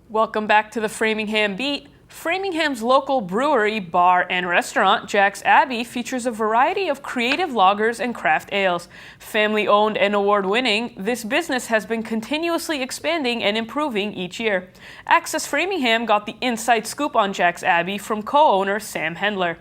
Welcome back to the Framingham Beat. Framingham's local brewery, bar, and restaurant, Jack's Abbey, features a variety of creative lagers and craft ales. Family-owned and award-winning, this business has been continuously expanding and improving each year. Access Framingham got the inside scoop on Jack's Abbey from co-owner Sam Hendler.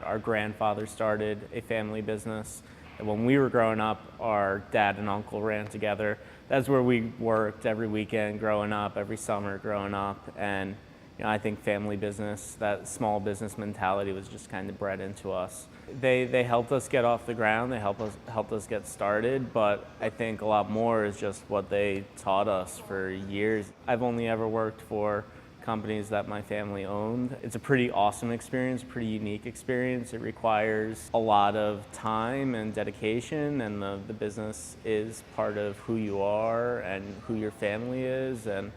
Our grandfather started a family business, and when we were growing up, our dad and uncle ran together. That's where we worked every weekend growing up, every summer growing up, and I think family business, that small business mentality was just kind of bred into us. They helped us get off the ground, they helped us get started, but I think a lot more is just what they taught us for years. I've only ever worked for companies that my family owned. It's a pretty awesome experience, pretty unique experience. It requires a lot of time and dedication, and the business is part of who you are and who your family is, and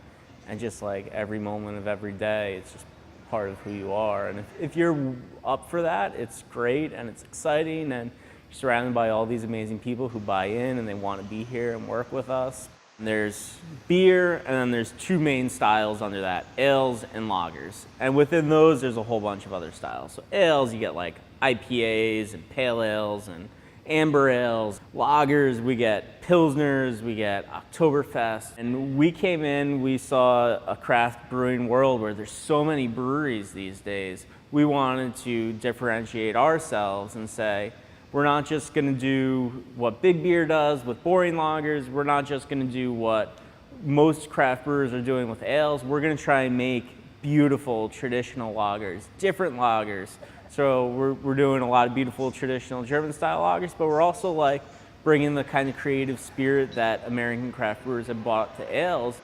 just like every moment of every day, it's just part of who you are. And if you're up for that, it's great and it's exciting, and you're surrounded by all these amazing people who buy in and they want to be here and work with us. There's beer, and then there's two main styles under that, ales and lagers. And within those, there's a whole bunch of other styles. So ales, you get like IPAs and pale ales and amber ales. Lagers, we get pilsners, we get Oktoberfest. And we came in, we saw a craft brewing world where there's so many breweries these days. We wanted to differentiate ourselves and say, we're not just going to do what big beer does with boring lagers. We're not just going to do what most craft brewers are doing with ales. We're going to try and make beautiful traditional lagers, different lagers. So we're doing a lot of beautiful traditional German style lagers, but we're also like bringing the kind of creative spirit that American craft brewers have brought to ales.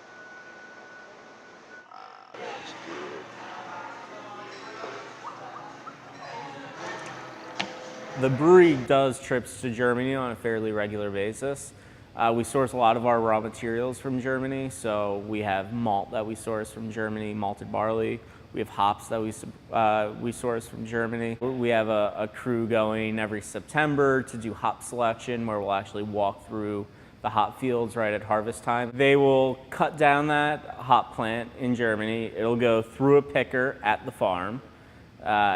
The brewery does trips to Germany on a fairly regular basis. We source a lot of our raw materials from Germany, so we have malt that we source from Germany, malted barley. We have hops that we source from Germany. We have a crew going every September to do hop selection, where we'll actually walk through the hop fields right at harvest time. They will cut down that hop plant in Germany. It'll go through a picker at the farm.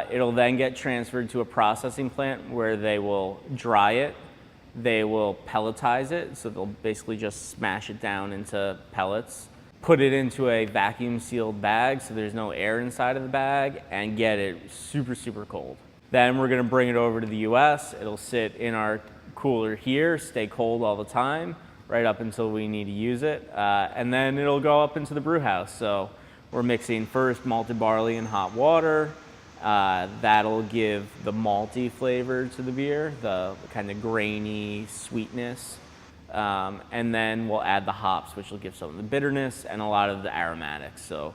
It'll then get transferred to a processing plant where they will dry it, they will pelletize it, so they'll basically just smash it down into pellets, put it into a vacuum sealed bag so there's no air inside of the bag, and get it super, super cold. Then we're gonna bring it over to the US. It'll sit in our cooler here, stay cold all the time, right up until we need to use it, and then it'll go up into the brew house. So we're mixing first malted barley and hot water. That'll give the malty flavor to the beer, the kind of grainy sweetness, and then we'll add the hops, which will give some of the bitterness and a lot of the aromatics. So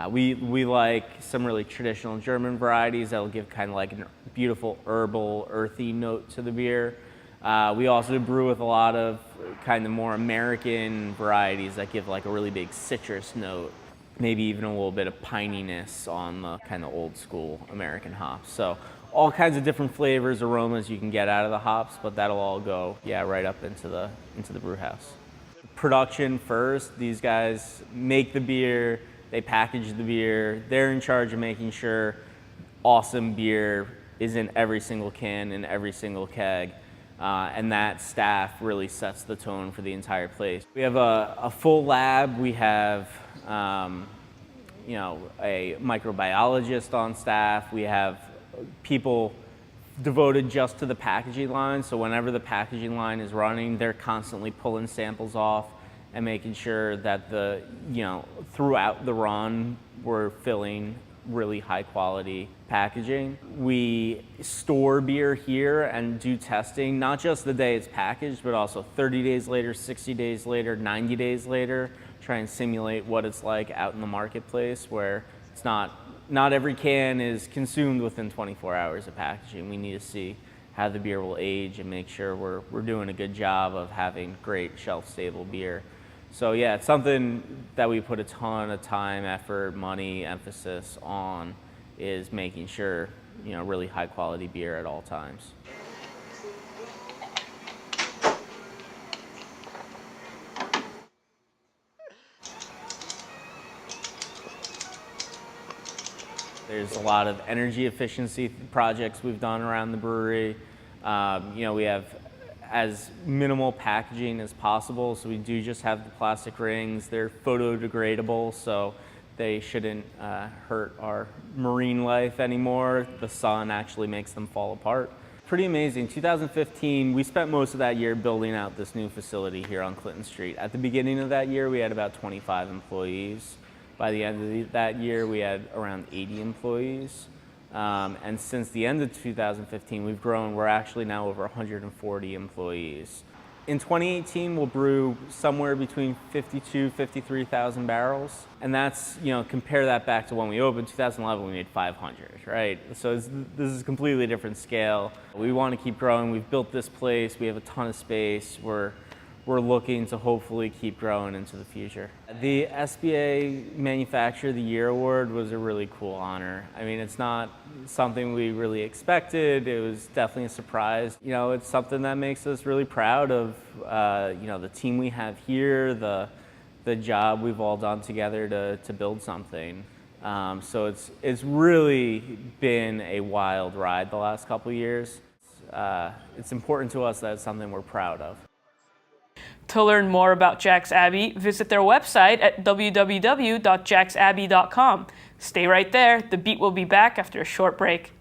we like some really traditional German varieties that'll give kind of like a beautiful herbal, earthy note to the beer. We also brew with a lot of kind of more American varieties that give like a really big citrus note, maybe even a little bit of pininess on the kind of old school American hops. So all kinds of different flavors, aromas you can get out of the hops, but that'll all go, right up into the brew house. Production first, these guys make the beer, they package the beer, they're in charge of making sure awesome beer is in every single can, in every single keg. And that staff really sets the tone for the entire place. We have a full lab. We have a microbiologist on staff. We have people devoted just to the packaging line. So whenever the packaging line is running, they're constantly pulling samples off and making sure that throughout the run, we're filling really high quality packaging. We store beer here and do testing, not just the day it's packaged, but also 30 days later, 60 days later, 90 days later, try and simulate what it's like out in the marketplace, where it's not every can is consumed within 24 hours of packaging. We need to see how the beer will age and make sure we're doing a good job of having great shelf stable beer. So yeah, it's something that we put a ton of time, effort, money, emphasis on, is making sure, really high quality beer at all times. There's a lot of energy efficiency projects we've done around the brewery. We have as minimal packaging as possible, so we do just have the plastic rings. They're photodegradable, so they shouldn't hurt our marine life anymore. The sun actually makes them fall apart. Pretty amazing. 2015, we spent most of that year building out this new facility here on Clinton Street. At the beginning of that year, we had about 25 employees. By the end of that year, we had around 80 employees. And since the end of 2015, we've grown. We're actually now over 140 employees. In 2018, we'll brew somewhere between 52, 53,000 barrels. And that's, compare that back to when we opened, 2011, we made 500, right? So this is a completely different scale. We want to keep growing. We've built this place. We have a ton of space. We're looking to hopefully keep growing into the future. The SBA Manufacturer of the Year Award was a really cool honor. I mean, it's not something we really expected. It was definitely a surprise. It's something that makes us really proud of, the team we have here, the job we've all done together to build something. So it's really been a wild ride the last couple of years. It's important to us that it's something we're proud of. To learn more about Jack's Abbey, visit their website at www.jacksabbey.com. Stay right there. The Beat will be back after a short break.